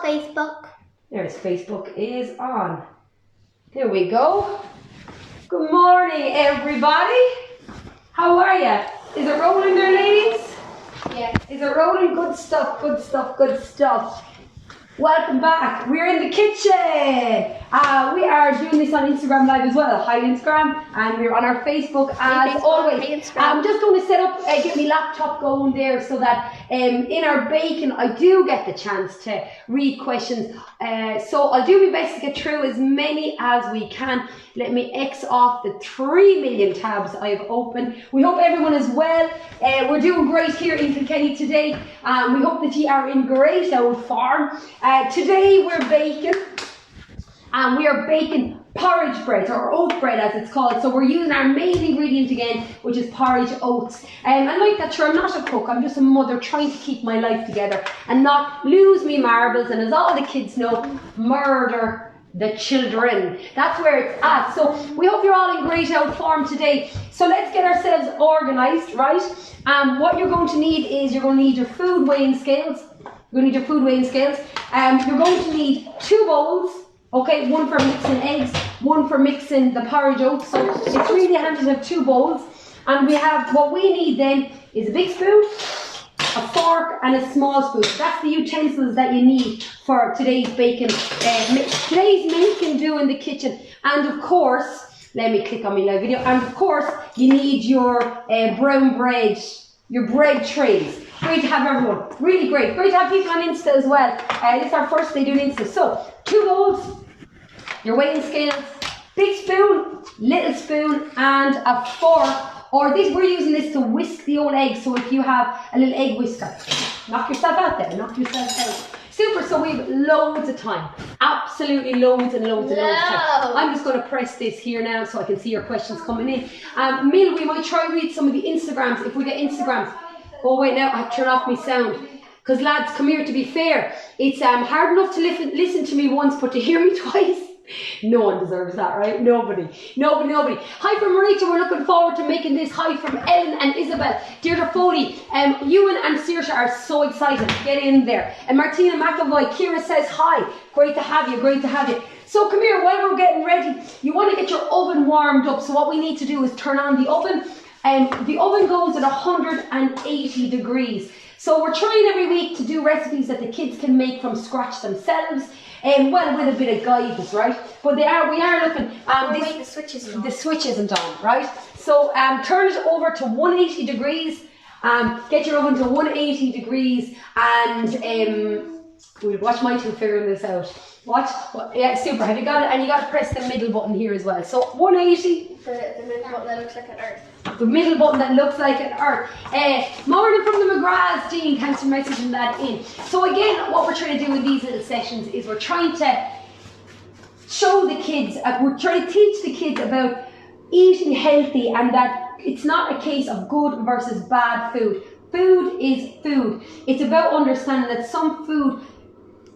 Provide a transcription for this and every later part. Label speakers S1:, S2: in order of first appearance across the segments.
S1: Facebook.
S2: There's Facebook is on. There we go. Good morning, everybody. How are you? Is it rolling there, ladies?
S1: Yeah.
S2: Is it rolling? Good stuff, good stuff, good stuff. Welcome back. We're in the kitchen. We are doing this on Instagram Live as well. Hi Instagram. And we're on our Facebook as always. I'm just going to set up, get my laptop going there so that in our bacon I do get the chance to read questions. So I'll do my best to get through as many as we can. Let me X off the 3 million tabs I've opened. We hope everyone is well. We're doing great here in Kilkenny today. We hope that you are in great old form. Today we're baking. We are baking porridge bread, or oat bread as it's called. So we're using our main ingredient again, which is porridge oats. And like that, sure, I'm not a cook, I'm just a mother trying to keep my life together and not lose me marbles, and as all the kids know, murder the children. That's where it's at. So we hope you're all in great old form today. So let's get ourselves organised, right? What you're going to need is you're going to need your food weighing scales. You're going to need your food weighing scales. You're going to need 2 bowls. Okay, one for mixing eggs, one for mixing the porridge oats. So it's really handy to have 2 bowls. And we have, what we need then is a big spoon, a fork and a small spoon. That's the utensils that you need for today's bacon, today's making do in the kitchen. And of course, let me click on my live video. And of course, you need your brown bread, your bread trays. Great to have everyone. Really great. Great to have people on Insta as well. This is our first day doing Insta. So, 2 bowls, your weighing scales, big spoon, little spoon, and a fork. Or this, we're using this to whisk the old eggs. So if you have a little egg whisker, knock yourself out there. Knock yourself out. Super. So we have loads of time. Absolutely loads and loads and loads of time. I'm just going to press this here now so I can see your questions coming in. Mil, we might try read some of the Instagrams if we get Instagrams. Oh wait, now I have to turn off my sound. Because lads, come here, to be fair, it's hard enough to listen to me once, but to hear me twice, no one deserves that, right? Nobody. Hi from Rachel, we're looking forward to making this. Hi from Ellen and Isabel. Deirdre Foley, Ewan and Saoirse are so excited. Get in there. And Martina McAvoy, Kira says hi. Great to have you, great to have you. So come here, while we're getting ready, you want to get your oven warmed up. So what we need to do is turn on the oven. The oven goes at 180 degrees. So we're trying every week to do recipes that the kids can make from scratch themselves. Well, with a bit of guidance, right? But we are looking.
S1: The switch isn't on.
S2: The switch isn't on, right? So turn it over to 180 degrees. Get your oven to 180 degrees, and we'll watch my two figuring this out. Watch. Yeah, super. Have you got it? And you got to press the middle button here as well. So 180.
S1: The middle button that looks like an earth.
S2: The middle button that looks like an earth. Morning from the McGraths, Dean. Thanks for messaging that in. So again, what we're trying to do with these little sessions is we're trying to show the kids, we're trying to teach the kids about eating healthy, and that it's not a case of good versus bad food. Food is food. It's about understanding that some food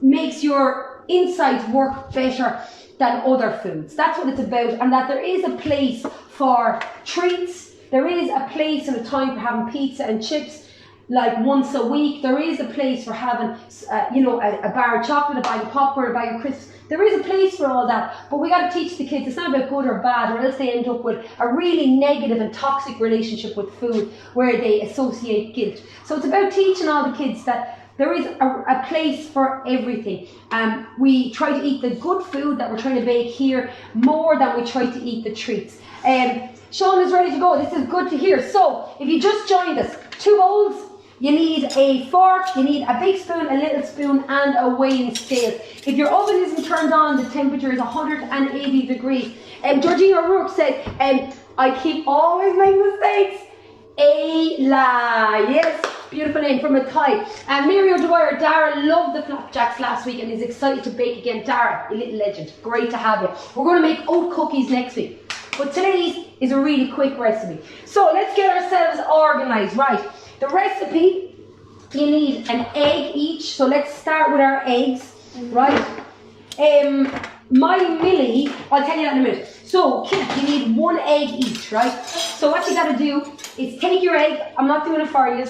S2: makes your insides work better than other foods. That's what it's about, and that there is a place for treats. There is a place and a time for having pizza and chips like once a week. There is a place for having, a bar of chocolate, a bag of popcorn, a bag of crisps. There is a place for all that, but we got to teach the kids it's not about good or bad, or else they end up with a really negative and toxic relationship with food where they associate guilt. So it's about teaching all the kids that there is a place for everything. We try to eat the good food that we're trying to bake here more than we try to eat the treats. Sean is ready to go. This is good to hear. So, if you just joined us, 2 bowls, you need a fork, you need a big spoon, a little spoon, and a weighing scale. If your oven isn't turned on, the temperature is 180 degrees. Georgina O'Rourke said, I keep always making mistakes. Ayla, yes, beautiful name from a Thai. Mary O'Dwyer, Dara loved the flapjacks last week and is excited to bake again. Dara, a little legend, great to have you. We're going to make oat cookies next week, but today's is a really quick recipe. So let's get ourselves organised, right? The recipe, you need an egg each, so let's start with our eggs, right? My Millie, I'll tell you that in a minute. So kids, you need 1 egg each, right? So what you got to do is take your egg, I'm not doing it for you,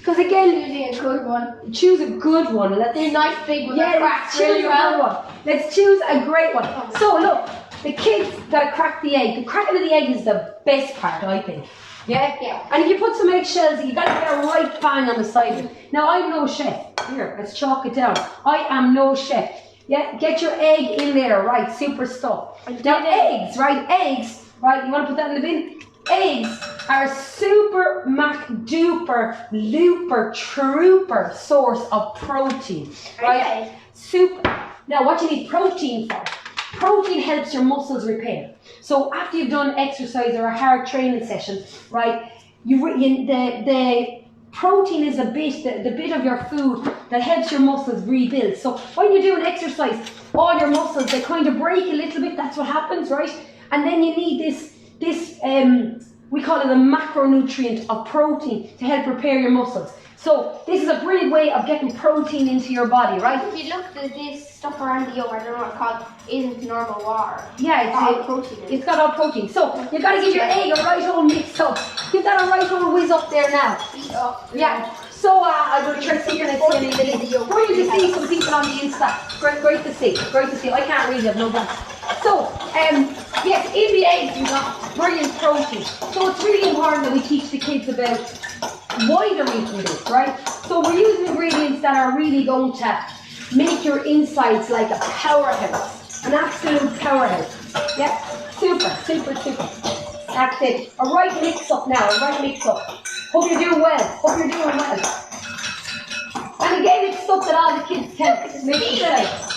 S2: Because again,
S1: Choosing a good one.
S2: choose a good one.
S1: They're nice big ones.
S2: Yeah,
S1: Crack
S2: let's choose
S1: really
S2: a
S1: well.
S2: good one. Let's choose a great one. So look, the kids gotta crack the egg. The cracking of the egg is the best part, I think. Yeah?
S1: Yeah.
S2: And if you put some eggshells, you gotta get a right bang on the side of it. Now I'm no chef. Here, let's chalk it down. I am no chef. Yeah, get your egg in there, right? Super stuff. Now eggs, right? Eggs, right? You wanna put that in the bin? Eggs are super mac duper looper trooper source of protein, right?
S1: Okay.
S2: Super. Now, what you need protein for? Protein helps your muscles repair. So after you've done exercise or a hard training session, right? The protein is the bit of your food that helps your muscles rebuild. So when you do an exercise, all your muscles they kind of break a little bit. That's what happens, right? And then you need this we call it a macronutrient of protein to help repair your muscles. So this is a brilliant way of getting protein into your body, right?
S1: If you look at this stuff around the yolk, I don't know what it's called, isn't normal water.
S2: Yeah,
S1: all protein in it.
S2: It's got all protein. So you got to give your egg a right old mix up. Give that a right old whiz up there now.
S1: Beat up.
S2: Yeah. So I'm going to try to see your next
S1: Brilliant
S2: to see some people on the Insta. Great to see. Great to see. I can't read it, no doubt. So, yes, in the eggs you got brilliant protein. So it's really important that we teach the kids about why they're eating this, right? So we're using ingredients that are really going to make your insides like a powerhouse, an absolute powerhouse. Yeah, super. That's it. A right mix up now, a right mix up. Hope you're doing well. And again, it's stuff that all the kids can make mistakes.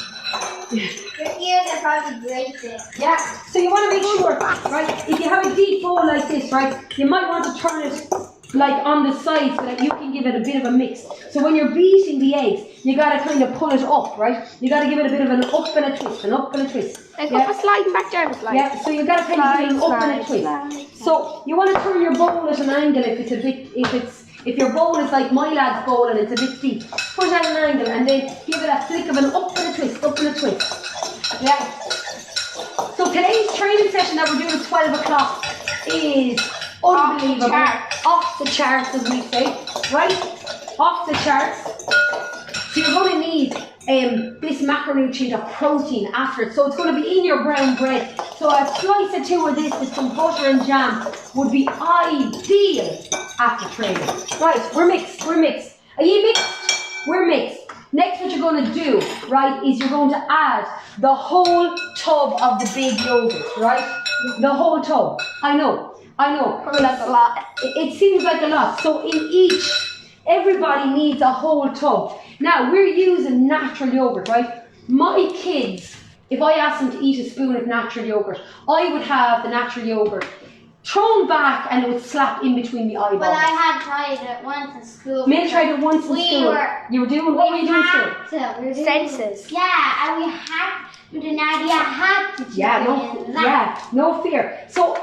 S1: Your ears are probably great.
S2: Yeah, so you want to make sure, right, if you have a deep bowl like this, right, you might want to turn it like on the side so that you can give it a bit of a mix. So when you're beating the eggs, you got to kind of pull it up, right? You got to give it a bit of an up and a twist,
S1: Like up a slide and back down a slide.
S2: Yeah, so you got to kind of give it an up and a twist. So you want to turn your bowl at an angle if your bowl is like my lad's bowl and it's a bit deep, put it at an angle and then give it a flick of an up and a twist. Yeah. So today's training session that we're doing at 12 o'clock is unbelievable. Off the charts, as we say. Right? Off the charts. So you're going to need this macronutrient of protein after it. So it's going to be in your brown bread. So a slice or two of this with some butter and jam would be ideal after training. Right, we're mixed. Are you mixed? We're mixed. Next, what you're going to do, right, is you're going to add the whole tub of the big yogurt, right? The whole tub. I know.
S1: Probably that's a lot.
S2: It seems like a lot. So in everybody needs a whole tub. Now, we're using natural yogurt, right? My kids, if I asked them to eat a spoon of natural yogurt, I would have the natural yogurt thrown back and it would slap in between the eyeballs.
S1: Well, I had tried it once in school.
S2: May tried it once in school. You were doing what were you doing in school?
S1: Senses. Yeah, and we had with Nadia had to
S2: no fear. So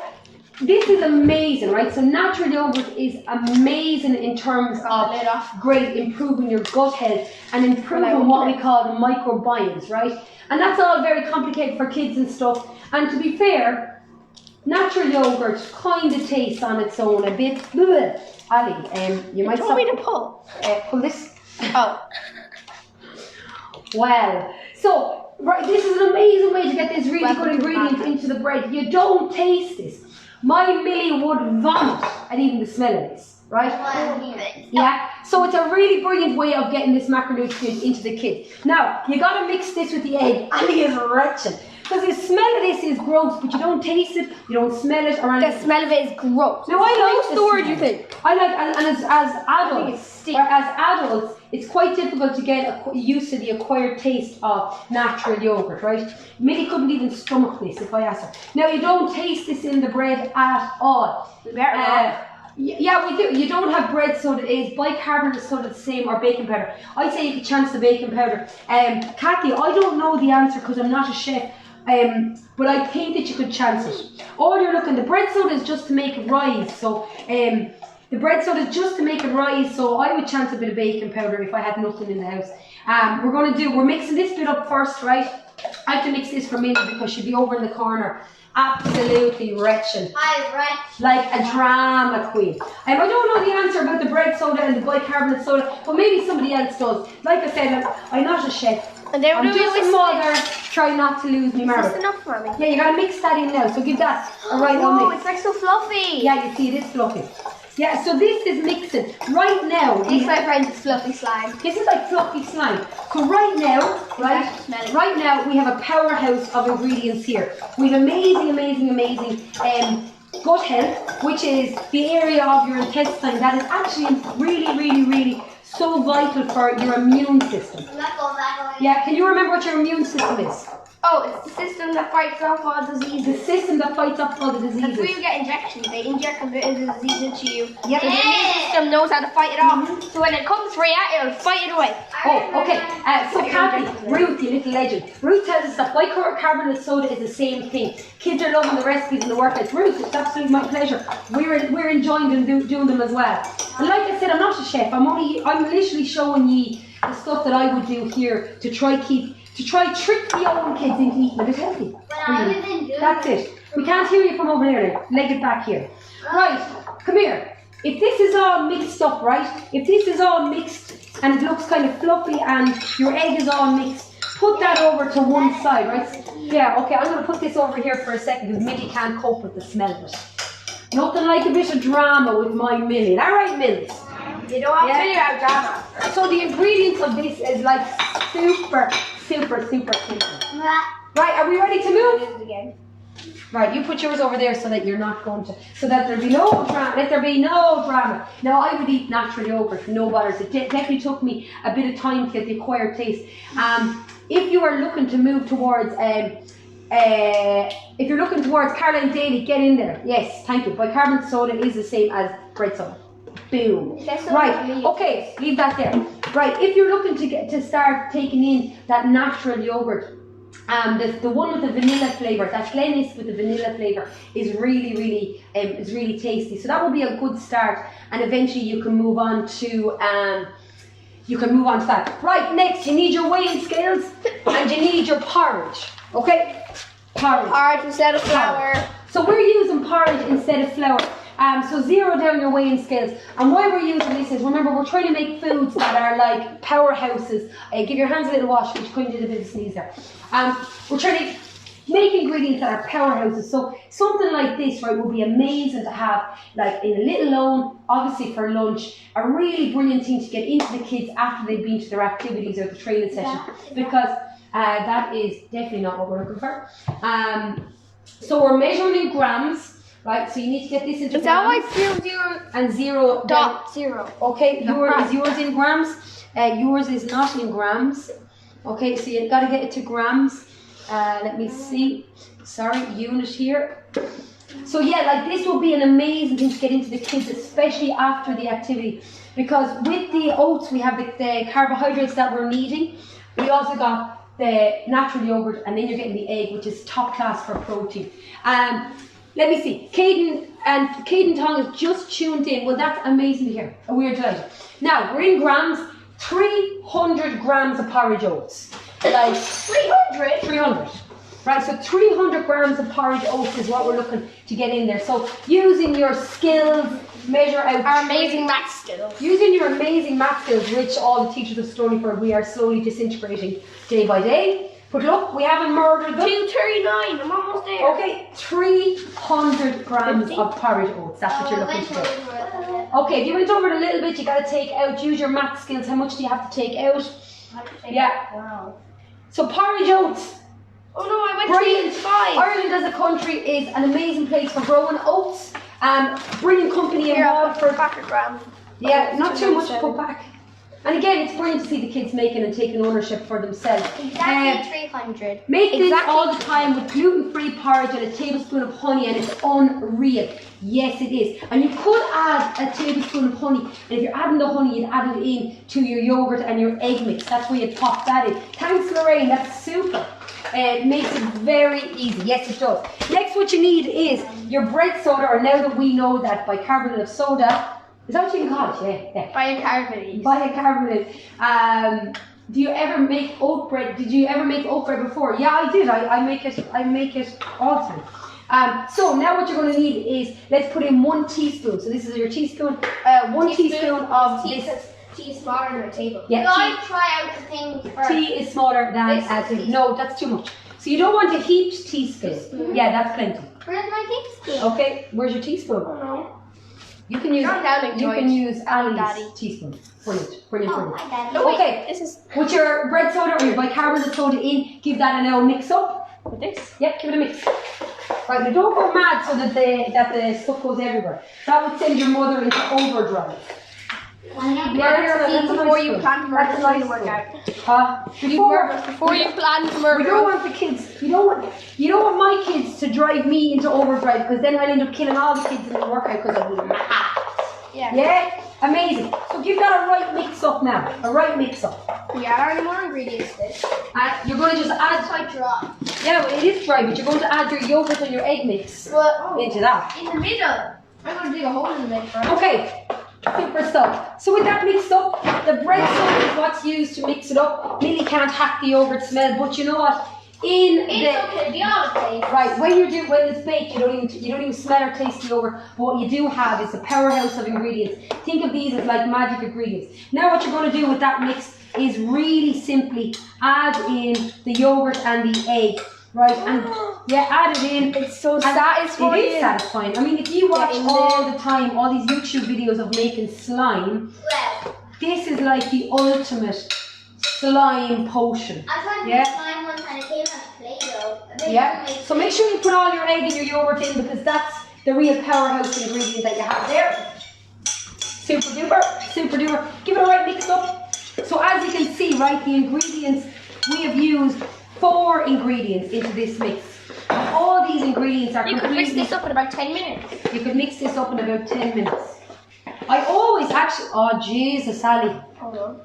S2: this is amazing, right? So natural yogurt is amazing in terms of great improving your gut health and improving what we call the microbiomes, right? And that's all very complicated for kids and stuff. And to be fair, natural yogurt kind of tastes on its own a bit. Ali, you might stop.
S1: Want me to pull?
S2: Pull this.
S1: Oh.
S2: Well, so right, this is an amazing way to get this really good ingredient into the bread. You don't taste this. My Millie would vomit at even the smell of this, right? Yeah, so it's a really brilliant way of getting this macronutrient into the kid. Now, you got to mix this with the egg. Ali is retching. Because the smell of this is gross, but you don't taste it, you don't smell it, or anything.
S1: The smell of it is gross.
S2: Now, I like the
S1: word you think.
S2: I like, and as adults, it's quite difficult to get used to the acquired taste of natural yogurt, right? Millie couldn't even stomach this if I asked her. Now, you don't taste this in the bread at all. Yeah, we do. You don't have bread soda. Is bicarbonate soda the same or baking powder? I'd say you could chance the baking powder. Kathy, I don't know the answer because I'm not a chef. But I think that you could chance it. All you're looking, the bread soda is just to make it rise. So the bread soda is just to make it rise. So I would chance a bit of baking powder if I had nothing in the house. We're mixing this bit up first, right? I have to mix this for Millie because she'll be over in the corner, absolutely retching. Like a drama queen. I don't know the answer about the bread soda and the bicarbonate soda, but maybe somebody else does. Like I said, I'm not a chef.
S1: And then
S2: I'm just a mother trying not to lose me marbles.
S1: Is this enough for me?
S2: Yeah, you gotta mix that in now. So give that a right on
S1: Oh,
S2: mix.
S1: it's like so fluffy.
S2: Yeah, you see, it is fluffy. Yeah, so this is mixing. Right now,
S1: This, my friends, is fluffy slime.
S2: this is like fluffy slime. So right now, right now we have a powerhouse of ingredients here. We have amazing gut health, which is the area of your intestine that is actually really so vital for your immune system. Yeah, can you remember what your immune system is?
S1: Oh, it's the system that fights off all diseases.
S2: The system that fights off all the
S1: That's
S2: diseases.
S1: where you get injections. They inject a bit of the disease into you.
S2: Yep.
S1: So the immune system knows how to fight it off. So when it comes for you, it'll fight it away.
S2: Oh, okay. So Kathy, Ruth, you little legend. Ruth tells us that bicarbonate soda is the same thing. Kids are loving the recipes and the workouts. Ruth, it's absolutely my pleasure. We're enjoying them, doing them as well. And like I said, I'm not a chef. I'm literally showing you the stuff that I would do here to try trick the old kids into eating a bit healthy. Really. That's it. We can't hear you from over there. Leg it back here. Right, come here. If this is all mixed up, right? If this is all mixed and it looks kind of fluffy and your egg is all mixed, put that over to one side, right? Yeah, okay, I'm going to put this over here for a second because Millie can't cope with the smell of it. Nothing like a bit of drama with my Millie. All right, Millie?
S1: You don't have to figure out drama.
S2: So the ingredients of this is like super simple. Right, are we ready to move?
S1: Again.
S2: Right, you put yours over there so that you're not going to, so that there be no drama. Let there be no drama. Now, I would eat natural yogurt, no butters. It definitely took me a bit of time to get the acquired taste. If you are looking to move towards, if you're looking towards Caroline Daly, get in there. Yes, thank you. Bicarbonate soda is the same as bread soda. Boom. Right. Okay, leave that there. Right. If you're looking to start taking in that natural yogurt, the one with the vanilla flavour, that Glennis with the vanilla flavour is really tasty. So that will be a good start, and eventually you can move on to that. Right. Next, you need your weighing scales and you need your porridge. Okay.
S1: Porridge instead of flour.
S2: So we're using porridge instead of flour. So zero down your weighing scales. And why we're using this is, remember, we're trying to make foods that are like powerhouses. Give your hands a little wash, which couldn't did a bit of sneeze there. We're trying to make ingredients that are powerhouses. So something like this, right, would be amazing to have, like in a little loan, obviously for lunch. A really brilliant thing to get into the kids after they've been to their activities or the training session, because that is definitely not what we're looking for. So we're measuring in grams. Right, so you need to get this into grams. Is that
S1: why 0
S2: and 0.0? Okay, yours in grams. Yours is not in grams. Okay, so you've got to get it to grams. Let me see. Sorry, unit here. So yeah, like this will be an amazing thing to get into the kids, especially after the activity. Because with the oats, we have the carbohydrates that we're needing. We also got the natural yogurt, and then you're getting the egg, which is top class for protein. Let me see. Caden Tong has just tuned in. Well, that's amazing to hear. We are delighted. Now, we're in grams. 300 grams of porridge oats. Like 300? 300. Right, so 300 grams of porridge oats is what we're looking to get in there. So using your skills, measure out
S1: our amazing math skills.
S2: Using your amazing math skills, which all the teachers of Stonyford, we are slowly disintegrating day by day. But look, we haven't murdered them.
S1: 239, I'm almost there.
S2: Okay, 300 grams of porridge oats. That's what you're looking for. Okay, if you went over it a little bit, you got to take out, use your math skills. How much do you have to take out? Yeah. Wow. So porridge oats.
S1: Oh no, I went 3
S2: Ireland as a country is an amazing place for growing oats. Brilliant company involved for
S1: back a gram.
S2: Yeah, not too much to put back. And again, it's brilliant to see the kids making and taking ownership for themselves.
S1: Exactly 300.
S2: Make this all the time with gluten-free porridge and a tablespoon of honey, and it's unreal. Yes, it is. And you could add a tablespoon of honey, and if you're adding the honey, you'd add it in to your yogurt and your egg mix. That's where you'd pop that in. Thanks, Lorraine. That's super. It makes it very easy. Yes, it does. Next, what you need is your bread soda, or now that we know that bicarbonate of soda, is that what you can call it? Yeah.
S1: Bicarbonate.
S2: Bicarbonate. Do you ever make oat bread? Did you ever make oat bread before? Yeah, I did. I make it all the time. So now what you're going to need is, let's put in 1 teaspoon. So this is your teaspoon. 1 teaspoon of this.
S1: Tea is smaller than a table.
S2: Yeah,
S1: so I try out the thing first.
S2: Tea is smaller than a table. No, that's too much. So you don't want a heaped teaspoon. Yeah, that's plenty.
S1: Where's my teaspoon?
S2: Okay, where's your teaspoon?
S1: Oh no.
S2: You can use Ali's teaspoon. Brilliant.
S1: Oh, my daddy.
S2: Okay,
S1: this is
S2: with your bread soda or your bicarbonate soda in, give that a now mix up.
S1: with this.
S2: Yep, give it a mix. Right, now don't go mad so that the stuff goes everywhere. That would send your mother into overdrive.
S1: Before you plan to murder the workout. Before you plan to murder.
S2: We don't want the kids. You don't want my kids to drive me into overdrive, because then I'll end up killing all the kids in the workout because I'll be mad. Yeah, amazing. So give that a right mix up now. A right mix up.
S1: We add any more ingredients to this.
S2: You're going to just add.
S1: It's quite dry.
S2: Yeah, well, it is dry, but you're going to add your yogurt and your egg mix into that.
S1: In the middle. I'm going to dig a hole in the middle first.
S2: Okay. Super stuff. So with that mixed up, the bread soda is what's used to mix it up. Lily can't hack the yogurt smell, but you know what? Right, when it's baked, you don't even smell or taste the yogurt. But what you do have is a powerhouse of ingredients. Think of these as like magic ingredients. Now what you're going to do with that mix is really simply add in the yogurt and the egg. Right, and add it in. It's so satisfying. It is satisfying. I mean, if you watch all the time all these YouTube videos of making slime, this is like the ultimate slime potion.
S3: I tried to make slime one time, it came out Play-Doh.
S2: Yeah, so make sure you put all your egg and your yogurt in, because that's the real powerhouse ingredient that you have there. Super duper. Give it a right mix up. So as you can see, right, the ingredients, we have used 4 ingredients into this mix. All these ingredients are
S1: You could mix this up in about 10 minutes.
S2: You could mix this up in about 10 minutes. I always actually... Oh, Jesus, Sally.
S1: Hold on.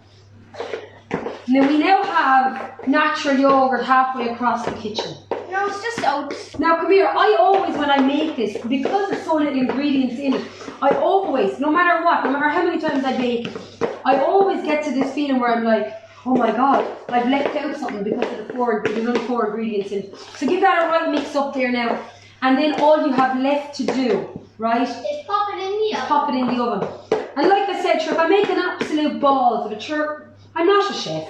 S2: Now, we now have natural yogurt halfway across the kitchen.
S1: No, it's just oats.
S2: Now, come here. I always, when I make this, because there's so little ingredients in it, I always, no matter what, no matter how many times I bake, I always get to this feeling where I'm like, oh my God, I've left out something because of there's only 4 ingredients in. So give that a right mix up there now. And then all you have left to do, right,
S3: is pop it in the oven.
S2: Pop it in the oven. And like I said, sure, if I make an absolute balls of it, sure, I'm not a chef.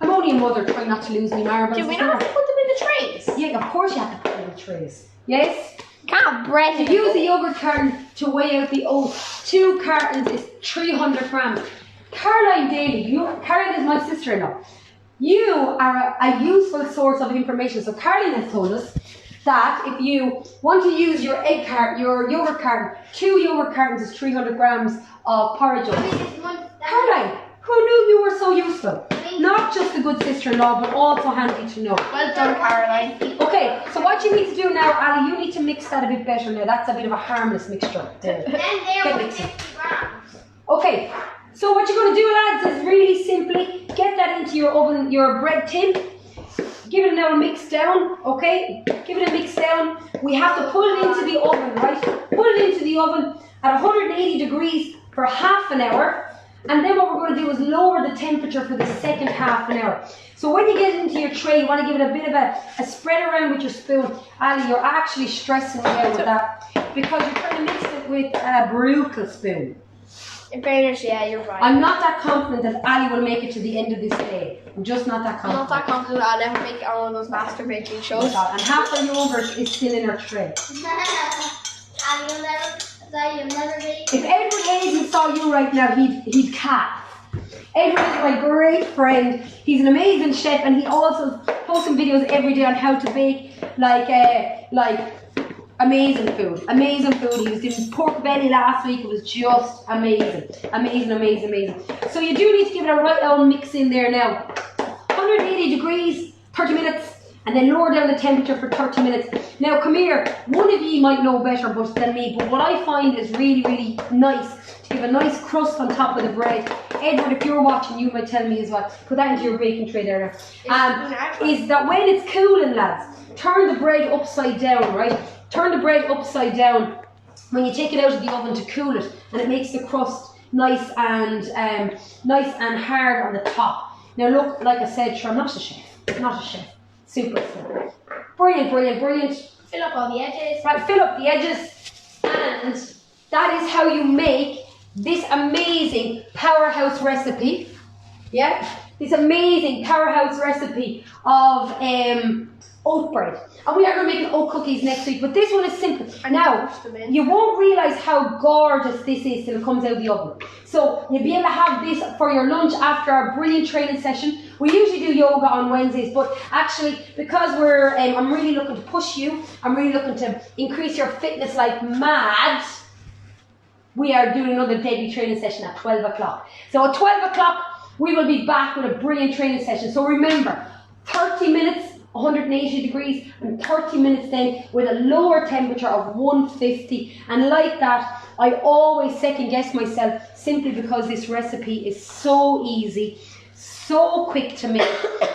S2: I'm only a mother trying not to lose my marbles.
S1: Do we not have to put them in the trays?
S2: Yeah, of course you have to put them in the trays. Yes?
S1: Can't have bread.
S2: To use the yogurt carton to weigh out the oats, 2 cartons is 300 grams. Caroline Daly, Caroline is my sister-in-law. You are a useful source of information. So Caroline has told us that if you want to use your yogurt carton, 2 yogurt cartons is 300 grams of porridge oats. Caroline, who knew you were so useful? Not just a good sister-in-law, but also handy to know.
S1: Well done, Caroline.
S2: Okay, so what you need to do now, Ali, you need to mix that a bit better now. That's a bit of a harmless mixture.
S3: Then there were 50 grams.
S2: Okay, so what you're going to do, lads, is really simply get that into your oven, your bread tin. Give it now a mix down, okay? Give it a mix down. We have to put it into the oven, right? Put it into the oven at 180 degrees for half an hour. And then what we're going to do is lower the temperature for the second half an hour. So when you get it into your tray, you want to give it a bit of a spread around with your spoon. Ali, you're actually stressing me out with that because you're trying to mix it with a brutal spoon.
S1: In fairness, yeah, you're right.
S2: I'm not that confident that Ali will make it to the end of this day. I'm just not that
S1: I'm
S2: confident.
S1: not that confident I'll never make it on one of those master baking shows.
S2: And half the yogurt is still in our tray.
S3: You'll never be.
S2: If Edward Hayden saw you right now, he'd cap. Edward is my great friend. He's an amazing chef, and he also posts videos every day on how to bake like amazing food. Amazing food. He was doing pork belly last week. It was just amazing. Amazing. So you do need to give it a right old mix in there now. 180 degrees, 30 minutes. And then lower down the temperature for 30 minutes. Now come here, one of you might know better than me, but what I find is really, really nice, to give a nice crust on top of the bread. Edward, if you're watching, you might tell me as well. Put that into your baking tray there. Is that when it's cooling, lads, turn the bread upside down, right? Turn the bread upside down when you take it out of the oven to cool it, and it makes the crust nice and hard on the top. Now look, like I said, sure, I'm not a chef. Not a chef. Super simple. Brilliant, brilliant, brilliant.
S1: Fill up all the edges.
S2: Right, fill up the edges. And that is how you make this amazing powerhouse recipe. Yeah? This amazing powerhouse recipe of oat bread. And we are going to make oat cookies next week, but this one is simple. Now, you won't realise how gorgeous this is till it comes out of the oven. So, you'll be able to have this for your lunch after our brilliant training session. We usually do yoga on Wednesdays, but actually, because I'm really looking to push you, I'm really looking to increase your fitness like mad, we are doing another daily training session at 12 o'clock. So at 12 o'clock, we will be back with a brilliant training session. So remember, 30 minutes, 180 degrees, and 30 minutes then with a lower temperature of 150. And like that, I always second guess myself simply because this recipe is so easy, so quick to make.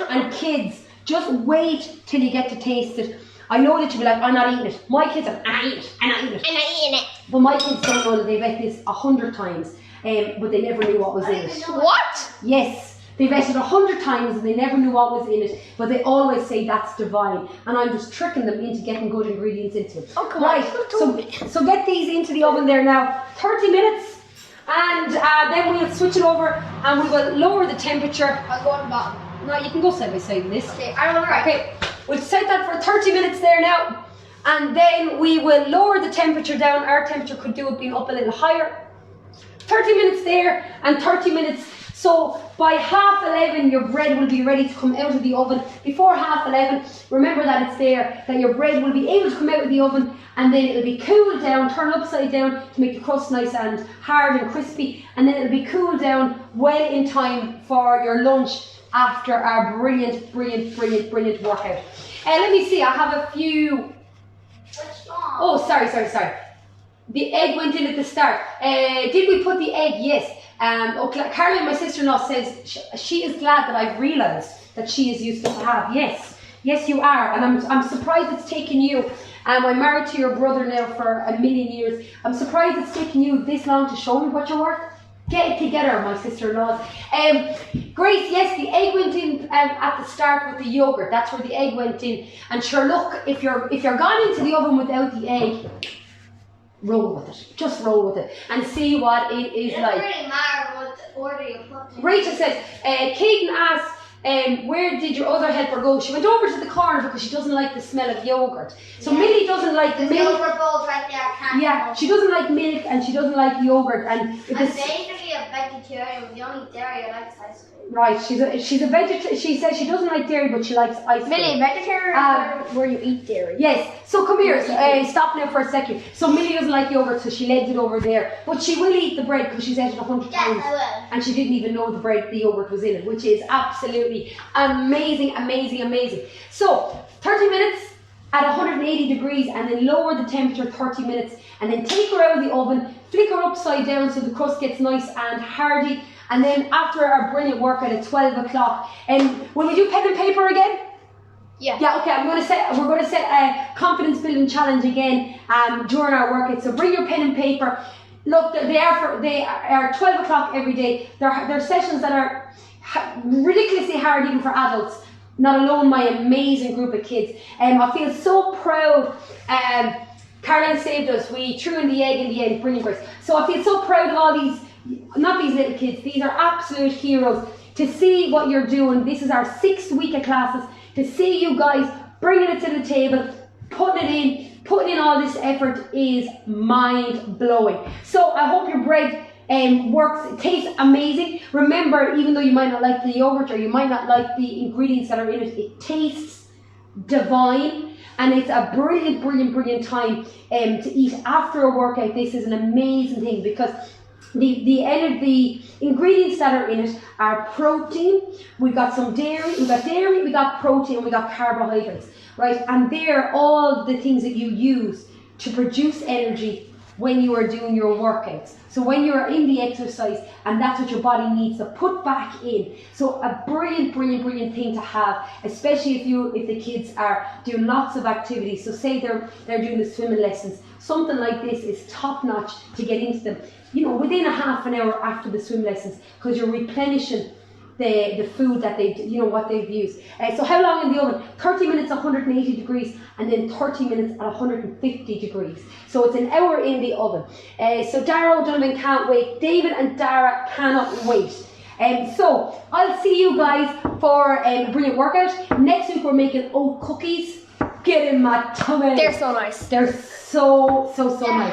S2: And kids, just wait till you get to taste it. I know that you'll be like, I'm not eating it. My kids are, I'm not eating it, I'm not eating it.
S3: I'm not eating it.
S2: But my kids don't know that they've ate this 100 times, but they never knew what was in it.
S1: What?
S2: Yes. They've ate it 100 times and they never knew what was in it, but they always say that's divine. And I'm just tricking them into getting good ingredients into it.
S1: Oh, come
S2: right,
S1: on.
S2: so get these into the oven there now, 30 minutes, and then we'll switch it over and we will lower the temperature.
S1: I'll go on the bottom.
S2: No, you can go side by side in this.
S1: Okay, I don't know.
S2: Okay, we'll set that for 30 minutes there now, and then we will lower the temperature down. Our temperature could do it being up a little higher. 30 minutes there and 30 minutes. So by 11:30 your bread will be ready to come out of the oven. Before 11:30, remember that it's there, that your bread will be able to come out of the oven, and then it'll be cooled down, turn upside down to make the crust nice and hard and crispy, and then it'll be cooled down well in time for your lunch after our brilliant workout. Let me see, I have a few.
S3: What's wrong?
S2: Oh, sorry. The egg went in at the start. Did we put the egg? Yes. Caroline, my sister-in-law, says she is glad that I've realised that she is useful to have. Yes, you are, and I'm surprised it's taken you. I'm married to your brother now for a million years. I'm surprised it's taken you this long to show me what you're worth. Get it together, my sister-in-laws. Grace, yes, the egg went in at the start with the yogurt. That's where the egg went in. And sure, look, if you're gone into the oven without the egg, roll with it. Just roll with it and see what it is like.
S3: It doesn't really matter what order you put in.
S2: Rachel says, Caden asked, where did your other helper go? She went over to the corner because she doesn't like the smell of yogurt. So Millie doesn't like
S3: the
S2: milk.
S3: yogurt bowl's right there.
S2: Yeah, she doesn't like milk and she doesn't like yogurt. And
S3: I'm basically a vegetarian, but the only dairy I like is ice cream.
S2: Right, she's a vegetarian. She says she doesn't like dairy, but she likes ice cream.
S1: Millie, vegetarian where you eat dairy.
S2: Yes, so come here, stop now for a second. So Millie doesn't like yogurt, so she legs it over there. But she will eat the bread because she's ate it 100 times.
S3: Yes, I will.
S2: And she didn't even know the yogurt was in it, which is absolutely amazing. So, 30 minutes at 180 degrees, and then lower the temperature 30 minutes, and then take her out of the oven, flick her upside down so the crust gets nice and hardy. And then after our brilliant workout at 12 o'clock, will we do pen and paper again?
S1: Yeah.
S2: Yeah, okay, we're going to set a confidence building challenge again during our workout. So bring your pen and paper. Look, they are 12 o'clock every day. They're sessions that are ridiculously hard even for adults, not alone my amazing group of kids. I feel so proud. Caroline saved us. We threw in the egg in the end, brilliant Grace. So I feel so proud of all these, not these little kids, these are absolute heroes. To see what you're doing, this is our 6th week of classes, to see you guys bringing it to the table, putting in all this effort is mind-blowing. So I hope your bread works, it tastes amazing. Remember, even though you might not like the yogurt or you might not like the ingredients that are in it, it tastes divine. And it's a brilliant time to eat after a workout. This is an amazing thing because the ingredients that are in it are protein. We've got some dairy, we got protein, and we got carbohydrates, right? And they're all the things that you use to produce energy when you are doing your workouts. So when you are in the exercise, and that's what your body needs to put back in. So a brilliant thing to have, especially if the kids are doing lots of activities. So say they're doing the swimming lessons. Something like this is top notch to get into them, within a half an hour after the swim lessons, because you're replenishing the food that what they've used. So how long in the oven? 30 minutes 180 degrees, and then 30 minutes at 150 degrees. So it's an hour in the oven. So Dara O'Donovan can't wait. David and Dara cannot wait. So I'll see you guys for a brilliant workout. Next week we're making oat cookies. Get in my tummy.
S1: They're so nice.
S2: They're so nice.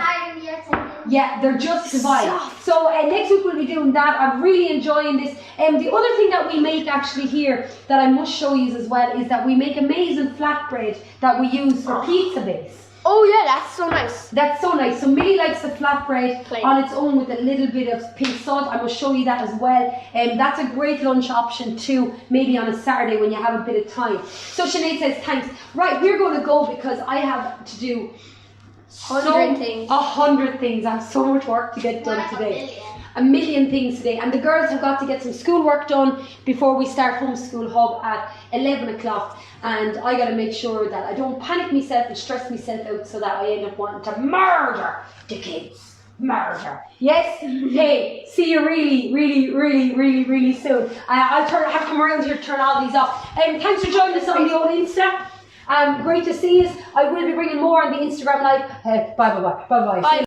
S2: Yeah, they're just divine. So next week we'll be doing that. I'm really enjoying this. The other thing that we make actually here that I must show you as well is that we make amazing flatbread that we use for pizza base.
S1: Oh yeah, that's so nice.
S2: That's so nice. So Millie likes the flatbread
S1: Plain.
S2: on its own with a little bit of pink salt. I will show you that as well. That's a great lunch option too, maybe on a Saturday when you have a bit of time. So Sinead says thanks. Right, we're going to go because I have to do 100 things. I have so much work to get done today. A million things today, and the girls have got to get some schoolwork done before we start Homeschool Hub at 11 o'clock, and I got to make sure that I don't panic myself and stress myself out so that I end up wanting to murder the kids. Murder. Yes? Hey, see you really soon. I'll have to come around here to turn all these off. Thanks for joining us on the old Insta. Great to see us. I will be bringing more on the Instagram live. Bye.